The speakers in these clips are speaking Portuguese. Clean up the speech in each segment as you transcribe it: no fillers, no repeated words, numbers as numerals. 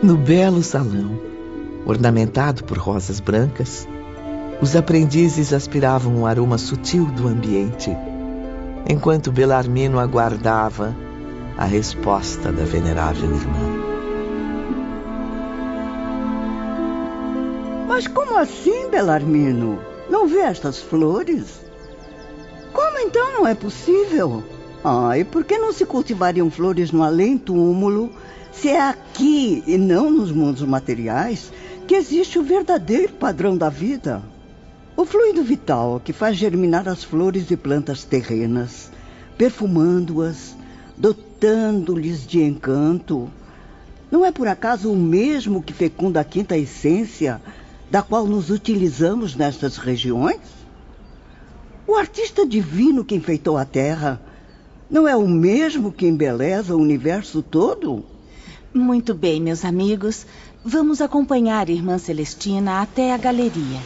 No belo salão, ornamentado por rosas brancas, os aprendizes aspiravam o aroma sutil do ambiente, enquanto Belarmino aguardava a resposta da venerável irmã. Mas como assim, Belarmino? Não vê estas flores? Como então não é possível? E por que não se cultivariam flores no além-túmulo, se é aqui e não nos mundos materiais que existe o verdadeiro padrão da vida? O fluido vital que faz germinar as flores e plantas terrenas, perfumando-as, dotando-lhes de encanto, não é por acaso o mesmo que fecunda a quinta essência da qual nos utilizamos nestas regiões? O artista divino que enfeitou a Terra não é o mesmo que embeleza o universo todo? Muito bem, meus amigos. Vamos acompanhar a Irmã Celestina até a galeria.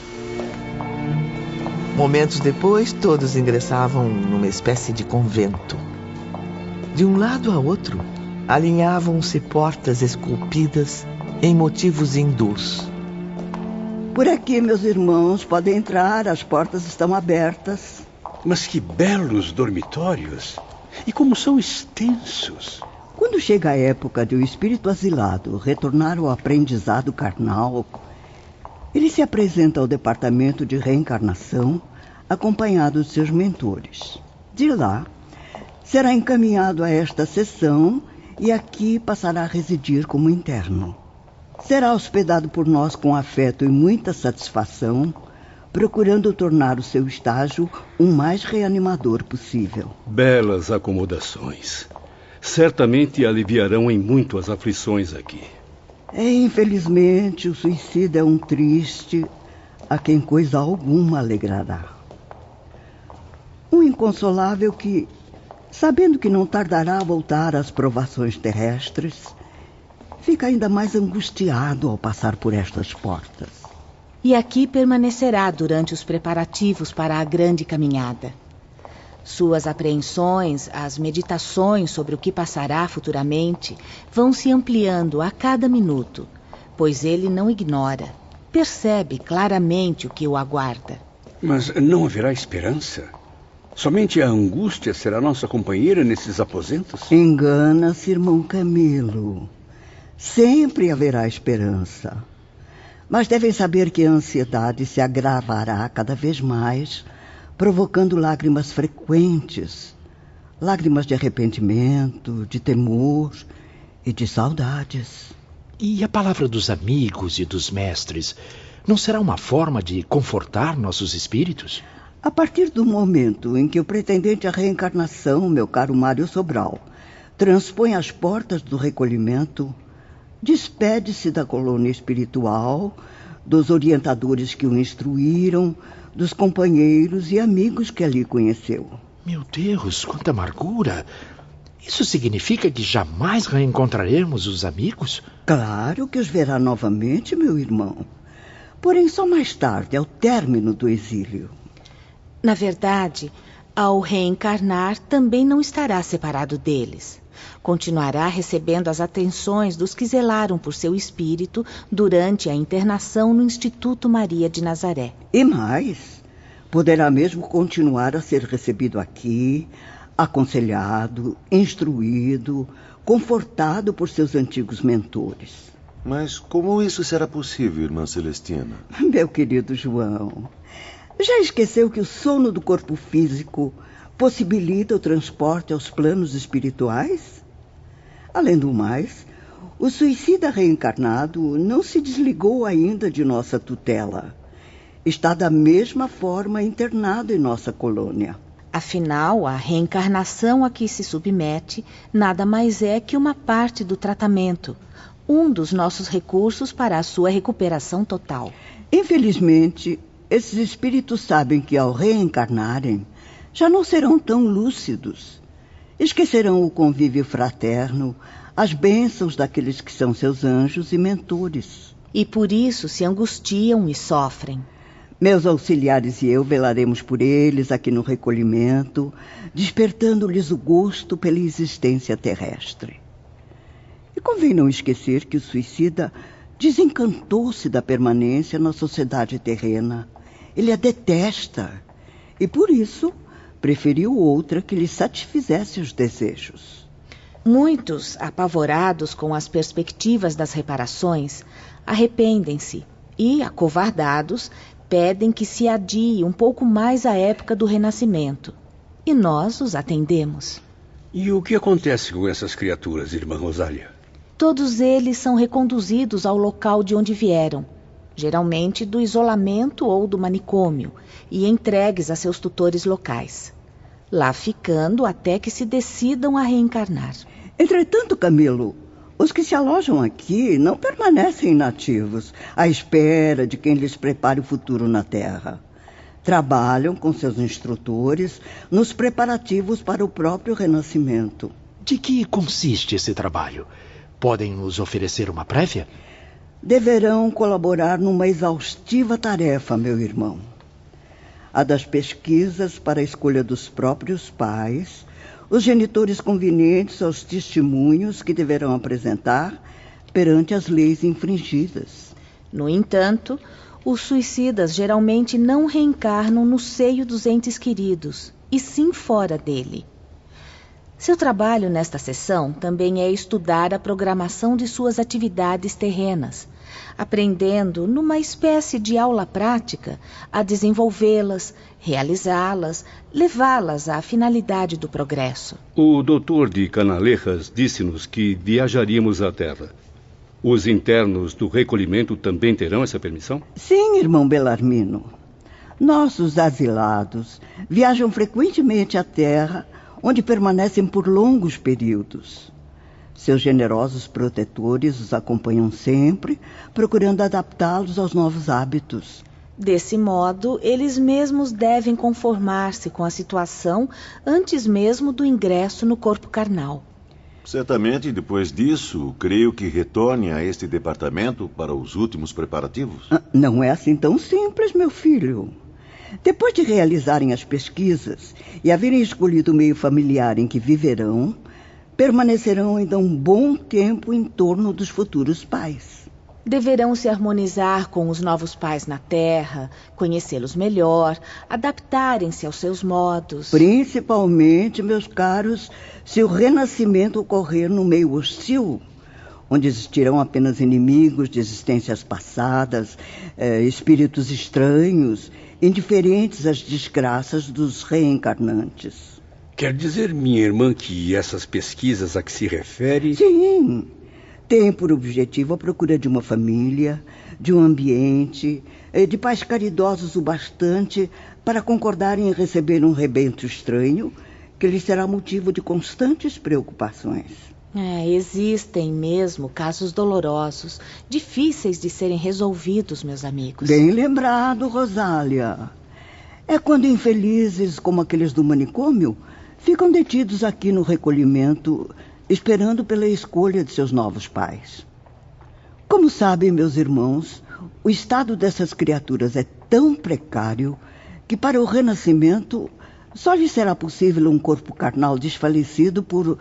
Momentos depois, todos ingressavam numa espécie de convento. De um lado a outro, alinhavam-se portas esculpidas em motivos hindus. Por aqui, meus irmãos, podem entrar, as portas estão abertas. Mas que belos dormitórios! E como são extensos! Quando chega a época de o espírito asilado retornar ao aprendizado carnal, ele se apresenta ao departamento de reencarnação, acompanhado de seus mentores. De lá, será encaminhado a esta seção e aqui passará a residir como interno. Será hospedado por nós com afeto e muita satisfação, procurando tornar o seu estágio o mais reanimador possível. Belas acomodações. Certamente aliviarão em muito as aflições aqui. Infelizmente, o suicida é um triste a quem coisa alguma alegrará. Um inconsolável que, sabendo que não tardará a voltar às provações terrestres, fica ainda mais angustiado ao passar por estas portas. E aqui permanecerá durante os preparativos para a grande caminhada. Suas apreensões, as meditações sobre o que passará futuramente, vão se ampliando a cada minuto, pois ele não ignora, percebe claramente o que o aguarda. Mas não haverá esperança? Somente a angústia será nossa companheira nesses aposentos? Engana-se, irmão Camilo. Sempre haverá esperança. Mas devem saber que a ansiedade se agravará cada vez mais, provocando lágrimas frequentes, lágrimas de arrependimento, de temor e de saudades. E a palavra dos amigos e dos mestres não será uma forma de confortar nossos espíritos? A partir do momento em que o pretendente à reencarnação, meu caro Mário Sobral, transpõe as portas do recolhimento, despede-se da colônia espiritual, dos orientadores que o instruíram, dos companheiros e amigos que ali conheceu. Meu Deus, quanta amargura! Isso significa que jamais reencontraremos os amigos? Claro que os verá novamente, meu irmão. Porém, só mais tarde, ao término do exílio. Na verdade, ao reencarnar, também não estará separado deles. Continuará recebendo as atenções dos que zelaram por seu espírito durante a internação no Instituto Maria de Nazaré. E mais, poderá mesmo continuar a ser recebido aqui, aconselhado, instruído, confortado por seus antigos mentores. Mas como isso será possível, irmã Celestina? Meu querido João, já esqueceu que o sono do corpo físico possibilita o transporte aos planos espirituais? Além do mais, o suicida reencarnado não se desligou ainda de nossa tutela. Está da mesma forma internado em nossa colônia. Afinal, a reencarnação a que se submete nada mais é que uma parte do tratamento, um dos nossos recursos para a sua recuperação total. Infelizmente, esses espíritos sabem que ao reencarnarem, já não serão tão lúcidos. Esquecerão o convívio fraterno, as bênçãos daqueles que são seus anjos e mentores. E por isso se angustiam e sofrem. Meus auxiliares e eu velaremos por eles aqui no recolhimento, despertando-lhes o gosto pela existência terrestre. E convém não esquecer que o suicida desencantou-se da permanência na sociedade terrena. Ele a detesta e, por isso, preferiu outra que lhe satisfizesse os desejos. Muitos, apavorados com as perspectivas das reparações, arrependem-se e, acovardados, pedem que se adie um pouco mais a época do renascimento. E nós os atendemos. E o que acontece com essas criaturas, irmã Rosália? Todos eles são reconduzidos ao local de onde vieram, geralmente do isolamento ou do manicômio, e entregues a seus tutores locais, lá ficando até que se decidam a reencarnar. Entretanto, Camilo, os que se alojam aqui não permanecem inativos, à espera de quem lhes prepare o futuro na Terra. Trabalham com seus instrutores nos preparativos para o próprio renascimento. De que consiste esse trabalho? Podem nos oferecer uma prévia? Deverão colaborar numa exaustiva tarefa, meu irmão. A das pesquisas para a escolha dos próprios pais, os genitores convenientes aos testemunhos que deverão apresentar perante as leis infringidas. No entanto, os suicidas geralmente não reencarnam no seio dos entes queridos, e sim fora dele. Seu trabalho nesta sessão também é estudar a programação de suas atividades terrenas, aprendendo, numa espécie de aula prática, a desenvolvê-las, realizá-las, levá-las à finalidade do progresso. O doutor de Canalejas disse-nos que viajaríamos à Terra. Os internos do recolhimento também terão essa permissão? Sim, irmão Belarmino. Nossos asilados viajam frequentemente à Terra, onde permanecem por longos períodos. Seus generosos protetores os acompanham sempre, procurando adaptá-los aos novos hábitos. Desse modo, eles mesmos devem conformar-se com a situação antes mesmo do ingresso no corpo carnal. Certamente, depois disso, creio que retorne a este departamento para os últimos preparativos. Não é assim tão simples, meu filho. Depois de realizarem as pesquisas e haverem escolhido o meio familiar em que viverão, permanecerão ainda um bom tempo em torno dos futuros pais. Deverão se harmonizar com os novos pais na Terra, conhecê-los melhor, adaptarem-se aos seus modos. Principalmente, meus caros, se o renascimento ocorrer no meio hostil, onde existirão apenas inimigos de existências passadas, espíritos estranhos, indiferentes às desgraças dos reencarnantes. Quer dizer, minha irmã, que essas pesquisas a que se refere... Sim, tem por objetivo a procura de uma família, de um ambiente, de pais caridosos o bastante para concordarem em receber um rebento estranho que lhes será motivo de constantes preocupações. Existem mesmo casos dolorosos, difíceis de serem resolvidos, meus amigos. Bem lembrado, Rosália. É quando infelizes, como aqueles do manicômio, ficam detidos aqui no recolhimento, esperando pela escolha de seus novos pais. Como sabem, meus irmãos, o estado dessas criaturas é tão precário que para o renascimento só lhes será possível um corpo carnal desfalecido por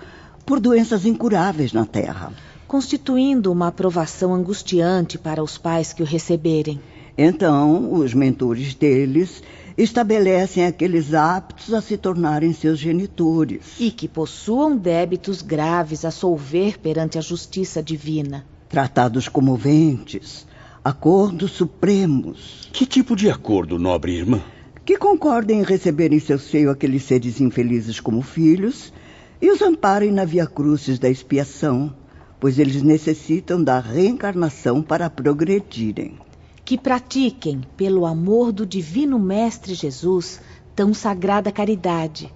doenças incuráveis na Terra. Constituindo uma provação angustiante para os pais que o receberem. Então, os mentores deles estabelecem aqueles aptos a se tornarem seus genitores. E que possuam débitos graves a solver perante a justiça divina. Tratados comoventes, acordos supremos. Que tipo de acordo, nobre irmã? Que concordem em receber em seu seio aqueles seres infelizes como filhos e os amparem na via crucis da expiação, pois eles necessitam da reencarnação para progredirem. Que pratiquem, pelo amor do divino Mestre Jesus, tão sagrada caridade,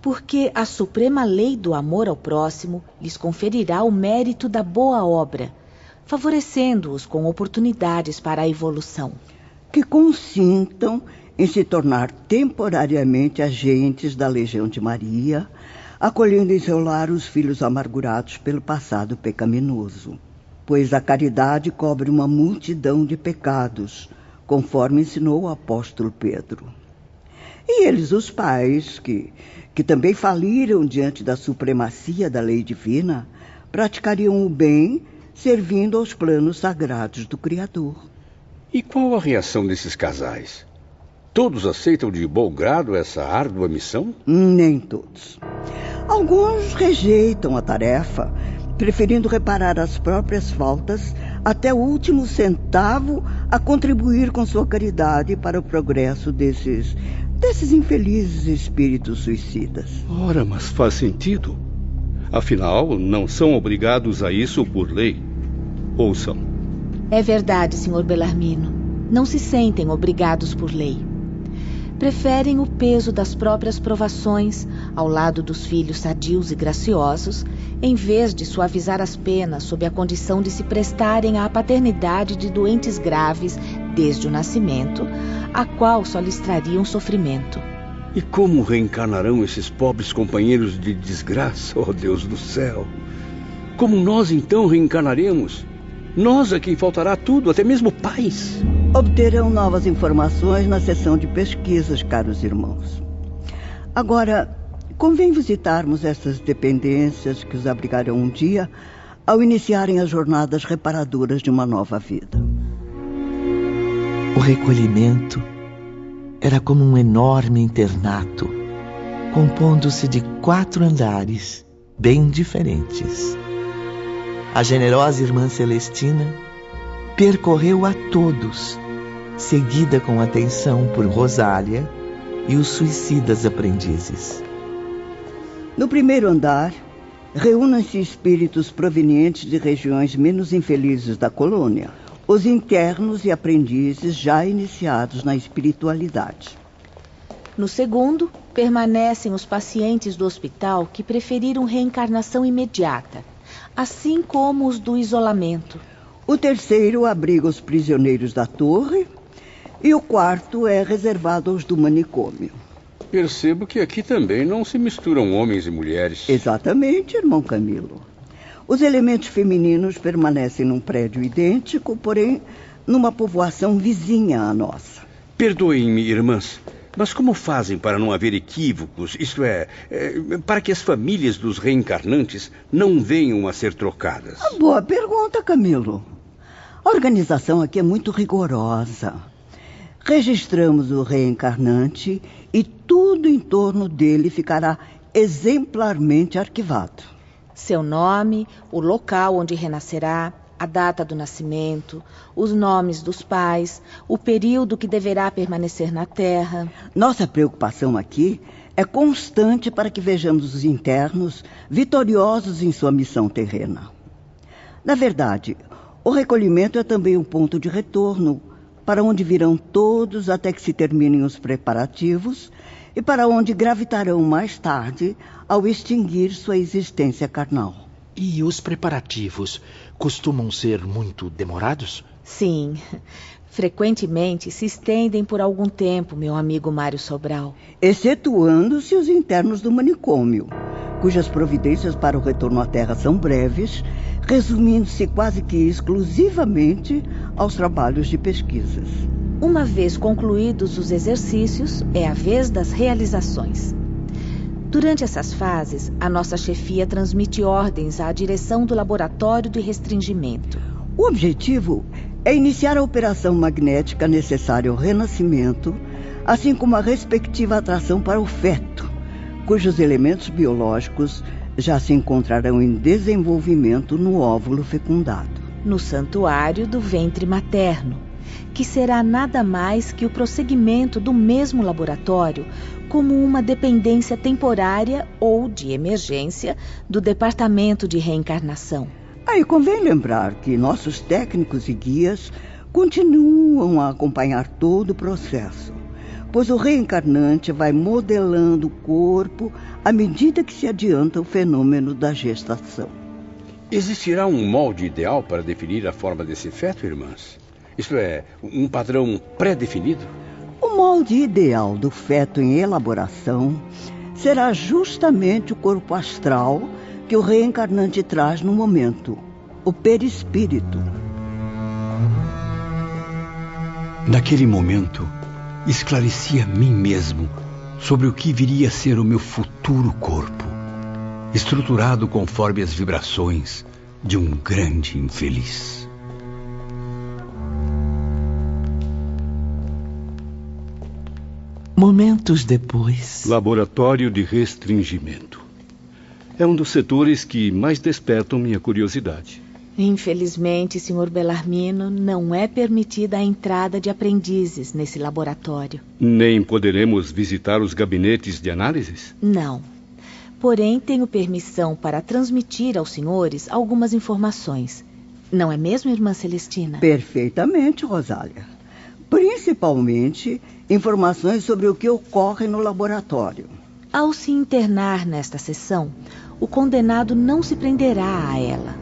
porque a suprema lei do amor ao próximo lhes conferirá o mérito da boa obra, favorecendo-os com oportunidades para a evolução. Que consintam em se tornar temporariamente agentes da Legião de Maria, acolhendo em seu lar os filhos amargurados pelo passado pecaminoso. Pois a caridade cobre uma multidão de pecados, conforme ensinou o apóstolo Pedro. E eles, os pais, que também faliram diante da supremacia da lei divina, praticariam o bem, servindo aos planos sagrados do Criador. E qual a reação desses casais? Todos aceitam de bom grado essa árdua missão? Nem todos. Alguns rejeitam a tarefa, preferindo reparar as próprias faltas até o último centavo a contribuir com sua caridade para o progresso desses infelizes espíritos suicidas. Ora, mas faz sentido. Afinal, não são obrigados a isso por lei. Ou são? É verdade, Sr. Bellarmino. Não se sentem obrigados por lei. Preferem o peso das próprias provações ao lado dos filhos sadios e graciosos, em vez de suavizar as penas sob a condição de se prestarem à paternidade de doentes graves desde o nascimento, a qual só lhes trariam sofrimento. E como reencarnarão esses pobres companheiros de desgraça, ó Deus do céu? Como nós então reencarnaremos? Nós a quem faltará tudo, até mesmo pais. Obterão novas informações na sessão de pesquisas, caros irmãos. Agora, convém visitarmos essas dependências que os abrigarão um dia ao iniciarem as jornadas reparadoras de uma nova vida. O recolhimento era como um enorme internato, compondo-se de 4 andares bem diferentes. A generosa irmã Celestina percorreu a todos, seguida com atenção por Rosália e os suicidas aprendizes. No primeiro andar, reúnem-se espíritos provenientes de regiões menos infelizes da colônia, os internos e aprendizes já iniciados na espiritualidade. No segundo, permanecem os pacientes do hospital que preferiram reencarnação imediata, assim como os do isolamento. O terceiro abriga os prisioneiros da torre e o quarto é reservado aos do manicômio. Percebo que aqui também não se misturam homens e mulheres. Exatamente, irmão Camilo. Os elementos femininos permanecem num prédio idêntico, porém numa povoação vizinha à nossa. Perdoem-me, irmãs, mas como fazem para não haver equívocos, isto é, para que as famílias dos reencarnantes não venham a ser trocadas? Boa pergunta, Camilo. A organização aqui é muito rigorosa. Registramos o reencarnante e tudo em torno dele ficará exemplarmente arquivado. Seu nome, o local onde renascerá, a data do nascimento, os nomes dos pais, o período que deverá permanecer na Terra. Nossa preocupação aqui é constante para que vejamos os internos vitoriosos em sua missão terrena. Na verdade, o recolhimento é também um ponto de retorno, para onde virão todos até que se terminem os preparativos e para onde gravitarão mais tarde ao extinguir sua existência carnal. E os preparativos costumam ser muito demorados? Sim, frequentemente se estendem por algum tempo, meu amigo Mário Sobral. Excetuando-se os internos do manicômio, cujas providências para o retorno à Terra são breves, resumindo-se quase que exclusivamente aos trabalhos de pesquisas. Uma vez concluídos os exercícios, é a vez das realizações. Durante essas fases, a nossa chefia transmite ordens à direção do laboratório de restringimento. O objetivo é iniciar a operação magnética necessária ao renascimento, assim como a respectiva atração para o feto, cujos elementos biológicos já se encontrarão em desenvolvimento no óvulo fecundado. No santuário do ventre materno, que será nada mais que o prosseguimento do mesmo laboratório como uma dependência temporária ou de emergência do Departamento de Reencarnação. Aí convém lembrar que nossos técnicos e guias continuam a acompanhar todo o processo, pois o reencarnante vai modelando o corpo à medida que se adianta o fenômeno da gestação. Existirá um molde ideal para definir a forma desse feto, irmãs? Isto é, um padrão pré-definido? O molde ideal do feto em elaboração será justamente o corpo astral que o reencarnante traz no momento, o perispírito. Naquele momento, esclareci a mim mesmo sobre o que viria a ser o meu futuro corpo. estruturado conforme as vibrações de um grande infeliz. Momentos depois... Laboratório de restringimento. É um dos setores que mais despertam minha curiosidade. Infelizmente, Sr. Bellarmino, não é permitida a entrada de aprendizes nesse laboratório. Nem poderemos visitar os gabinetes de análises? Não. Porém, tenho permissão para transmitir aos senhores algumas informações. Não é mesmo, irmã Celestina? Perfeitamente, Rosália. Principalmente informações sobre o que ocorre no laboratório. Ao se internar nesta sessão, o condenado não se prenderá a ela.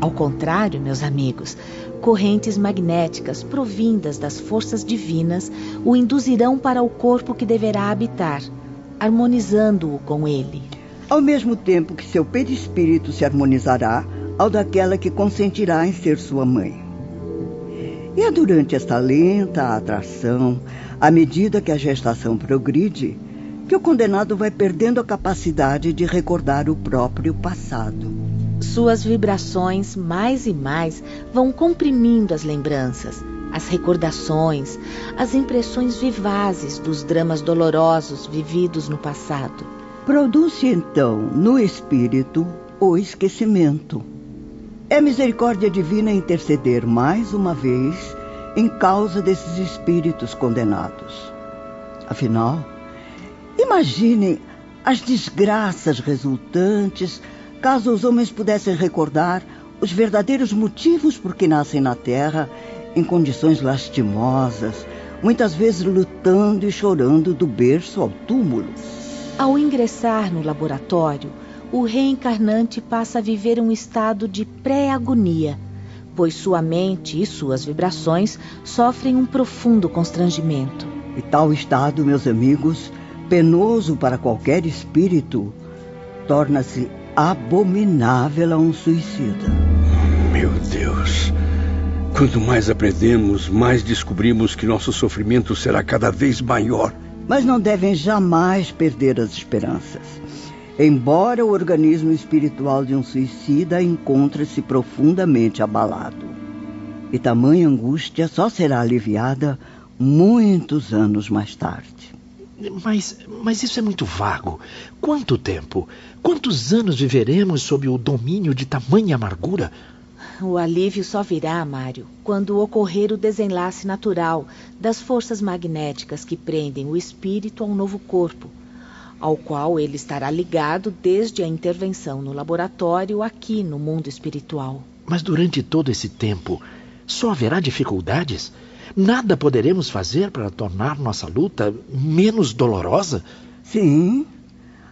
Ao contrário, meus amigos, correntes magnéticas provindas das forças divinas o induzirão para o corpo que deverá habitar, harmonizando-o com ele. Ao mesmo tempo que seu perispírito se harmonizará ao daquela que consentirá em ser sua mãe. E é durante esta lenta atração, à medida que a gestação progride, que o condenado vai perdendo a capacidade de recordar o próprio passado. Suas vibrações, mais e mais, vão comprimindo as lembranças, as recordações, as impressões vivazes dos dramas dolorosos vividos no passado. Produz-se, então, no espírito, o esquecimento. É misericórdia divina interceder mais uma vez em causa desses espíritos condenados. Afinal, imaginem as desgraças resultantes caso os homens pudessem recordar os verdadeiros motivos por que nascem na Terra em condições lastimosas, muitas vezes lutando e chorando do berço ao túmulo. Ao ingressar no laboratório, o reencarnante passa a viver um estado de pré-agonia, pois sua mente e suas vibrações sofrem um profundo constrangimento. E tal estado, meus amigos, penoso para qualquer espírito, torna-se abominável a um suicida. Meu Deus! Quanto mais aprendemos, mais descobrimos que nosso sofrimento será cada vez maior. Mas não devem jamais perder as esperanças. Embora o organismo espiritual de um suicida encontre-se profundamente abalado. E tamanha angústia só será aliviada muitos anos mais tarde. Mas isso é muito vago. Quanto tempo? Quantos anos viveremos sob o domínio de tamanha amargura? O alívio só virá, Mário, quando ocorrer o desenlace natural das forças magnéticas que prendem o espírito ao novo corpo, ao qual ele estará ligado desde a intervenção no laboratório aqui no mundo espiritual. Mas durante todo esse tempo, só haverá dificuldades? Nada poderemos fazer para tornar nossa luta menos dolorosa? Sim.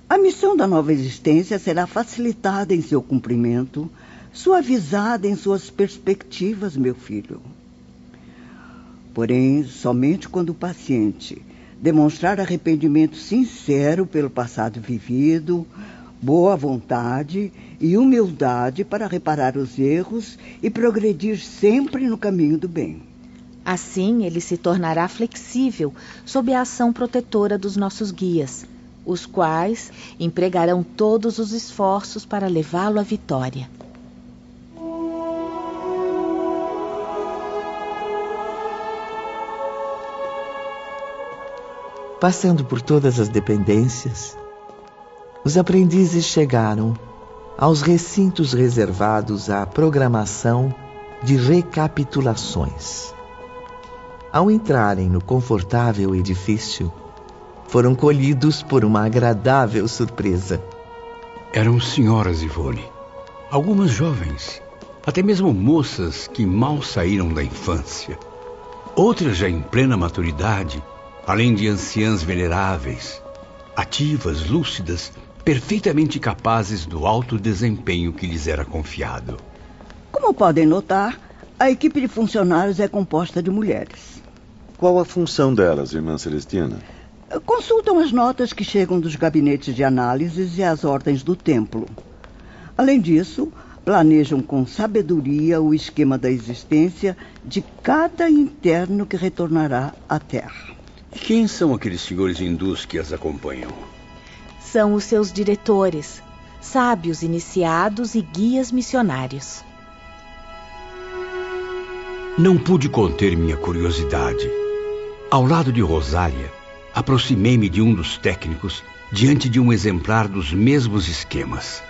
A missão da nova existência será facilitada em seu cumprimento, suavizada em suas perspectivas, meu filho. Porém, somente quando o paciente demonstrar arrependimento sincero pelo passado vivido, boa vontade e humildade para reparar os erros e progredir sempre no caminho do bem. Assim, ele se tornará flexível sob a ação protetora dos nossos guias, os quais empregarão todos os esforços para levá-lo à vitória. Passando por todas as dependências, os aprendizes chegaram aos recintos reservados à programação de recapitulações. Ao entrarem no confortável edifício, foram colhidos por uma agradável surpresa. Eram senhoras, Ivone. Algumas jovens, até mesmo moças que mal saíram da infância. Outras já em plena maturidade, além de anciãs veneráveis, ativas, lúcidas, perfeitamente capazes do alto desempenho que lhes era confiado. Como podem notar, a equipe de funcionários é composta de mulheres. Qual a função delas, irmã Celestina? Consultam as notas que chegam dos gabinetes de análises e as ordens do templo. Além disso, planejam com sabedoria o esquema da existência de cada interno que retornará à Terra. E quem são aqueles senhores hindus que as acompanham? São os seus diretores, sábios iniciados e guias missionários. Não pude conter minha curiosidade. Ao lado de Rosália, aproximei-me de um dos técnicos diante de um exemplar dos mesmos esquemas.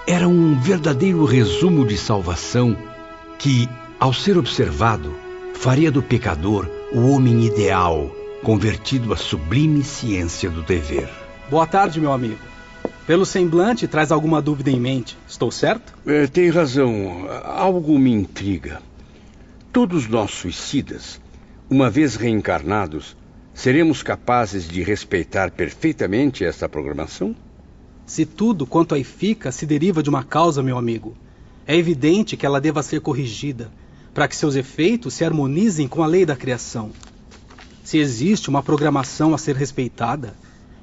Era um verdadeiro resumo de salvação que, ao ser observado, faria do pecador o homem ideal, convertido à sublime ciência do dever. Boa tarde, meu amigo. Pelo semblante, traz alguma dúvida em mente. Estou certo? Tem razão. Algo me intriga. Todos nós suicidas, uma vez reencarnados, seremos capazes de respeitar perfeitamente essa programação? Se tudo quanto aí fica se deriva de uma causa, meu amigo, é evidente que ela deva ser corrigida, para que seus efeitos se harmonizem com a lei da criação. Se existe uma programação a ser respeitada,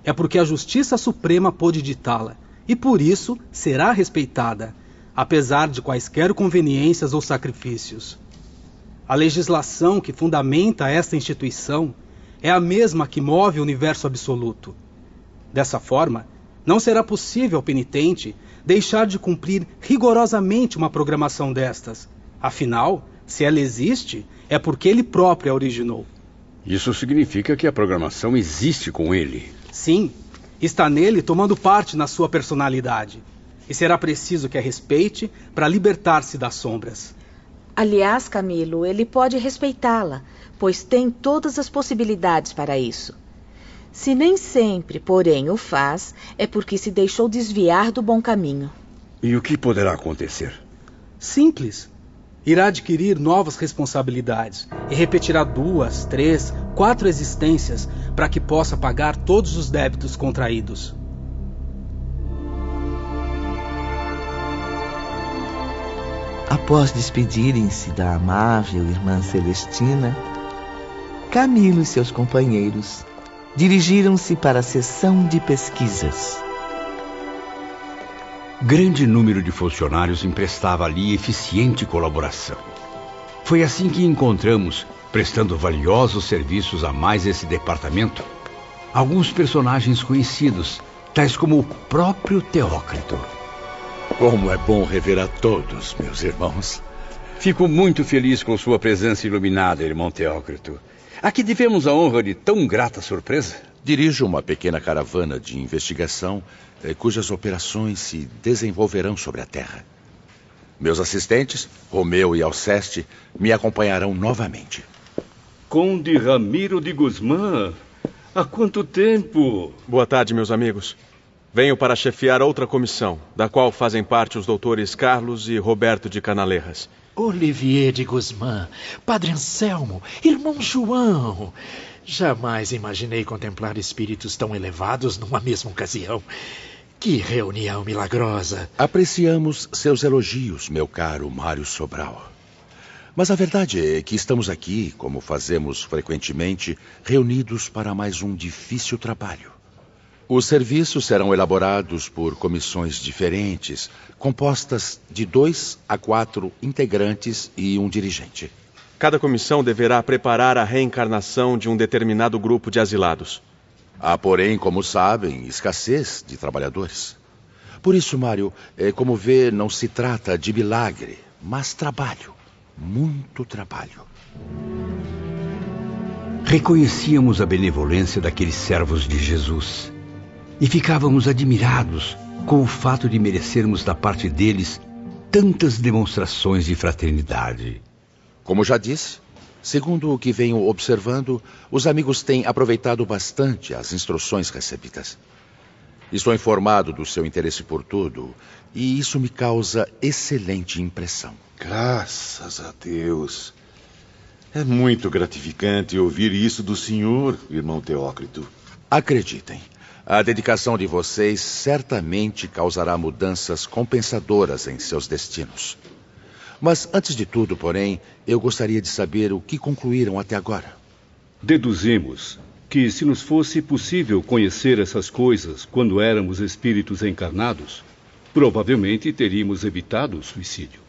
é porque a Justiça Suprema pôde ditá-la, e por isso será respeitada, apesar de quaisquer conveniências ou sacrifícios. A legislação que fundamenta esta instituição é a mesma que move o universo absoluto. Dessa forma, não será possível ao penitente deixar de cumprir rigorosamente uma programação destas. Afinal, se ela existe, é porque ele próprio a originou. Isso significa que a programação existe com ele. Sim, está nele tomando parte na sua personalidade. E será preciso que a respeite para libertar-se das sombras. Aliás, Camilo, ele pode respeitá-la, pois tem todas as possibilidades para isso. Se nem sempre, porém, o faz, é porque se deixou desviar do bom caminho. E o que poderá acontecer? Simples. Irá adquirir novas responsabilidades e repetirá 2, 3, 4 existências para que possa pagar todos os débitos contraídos. Após despedirem-se da amável irmã Celestina, Camilo e seus companheiros dirigiram-se para a seção de pesquisas. Grande número de funcionários emprestava ali eficiente colaboração. Foi assim que encontramos, prestando valiosos serviços a mais esse departamento, alguns personagens conhecidos, tais como o próprio Teócrito. Como é bom rever a todos, meus irmãos. Fico muito feliz com sua presença iluminada, irmão Teócrito. A que devemos a honra de tão grata surpresa? Dirijo uma pequena caravana de investigação cujas operações se desenvolverão sobre a Terra. Meus assistentes, Romeu e Alceste, me acompanharão novamente. Conde Ramiro de Guzmán, há quanto tempo? Boa tarde, meus amigos. Venho para chefiar outra comissão, da qual fazem parte os doutores Carlos e Roberto de Canalerras. Olivier de Guzmán, Padre Anselmo, Irmão João. Jamais imaginei contemplar espíritos tão elevados numa mesma ocasião. Que reunião milagrosa! Apreciamos seus elogios, meu caro Mário Sobral. Mas a verdade é que estamos aqui, como fazemos frequentemente, reunidos para mais um difícil trabalho. Os serviços serão elaborados por comissões diferentes, compostas de 2 a 4 integrantes e um dirigente. Cada comissão deverá preparar a reencarnação de um determinado grupo de asilados. Há, porém, como sabem, escassez de trabalhadores. Por isso, Mário, como vê, não se trata de milagre, mas trabalho. Muito trabalho. Reconhecíamos a benevolência daqueles servos de Jesus e ficávamos admirados com o fato de merecermos da parte deles tantas demonstrações de fraternidade. Como já disse, segundo o que venho observando, os amigos têm aproveitado bastante as instruções recebidas. Estou informado do seu interesse por tudo e isso me causa excelente impressão. Graças a Deus. É muito gratificante ouvir isso do senhor, irmão Teócrito. Acreditem, a dedicação de vocês certamente causará mudanças compensadoras em seus destinos. Mas, antes de tudo, porém, eu gostaria de saber o que concluíram até agora. Deduzimos que, se nos fosse possível conhecer essas coisas quando éramos espíritos encarnados, provavelmente teríamos evitado o suicídio.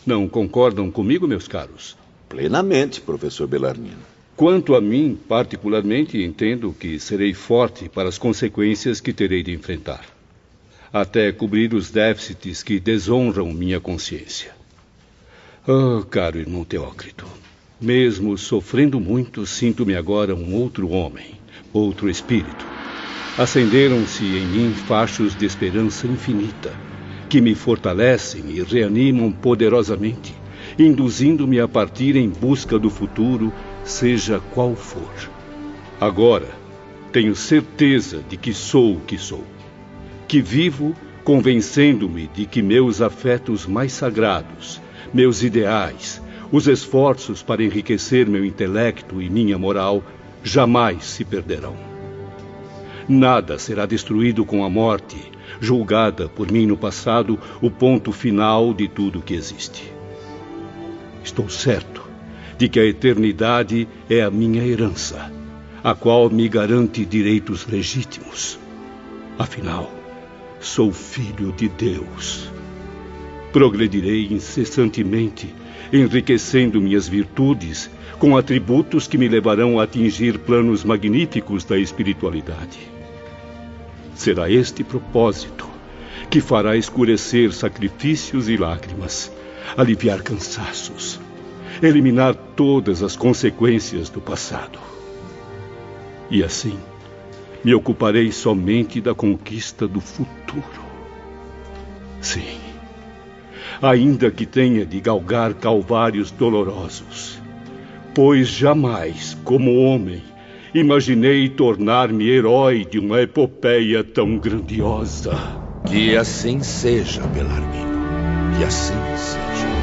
Não concordam comigo, meus caros? Plenamente, professor Bellarmino. Quanto a mim, particularmente, entendo que serei forte para as consequências que terei de enfrentar. até cobrir os déficits que desonram minha consciência. Ah, caro irmão Teócrito, mesmo sofrendo muito, sinto-me agora um outro homem, outro espírito. Acenderam-se em mim fachos de esperança infinita, que me fortalecem e reanimam poderosamente, induzindo-me a partir em busca do futuro, seja qual for. Agora, tenho certeza de que sou o que sou, que vivo convencendo-me de que meus afetos mais sagrados, meus ideais, os esforços para enriquecer meu intelecto e minha moral jamais se perderão. Nada será destruído com a morte, julgada por mim no passado o ponto final de tudo que existe. Estou certo de que a eternidade é a minha herança, a qual me garante direitos legítimos. Afinal, sou filho de Deus. Progredirei incessantemente, enriquecendo minhas virtudes com atributos que me levarão a atingir planos magníficos da espiritualidade. Será este propósito que fará escurecer sacrifícios e lágrimas, aliviar cansaços, eliminar todas as consequências do passado. E assim, me ocuparei somente da conquista do futuro. Sim, ainda que tenha de galgar calvários dolorosos, pois jamais, como homem, imaginei tornar-me herói de uma epopeia tão grandiosa. Que assim seja, Belarmino. Que assim seja.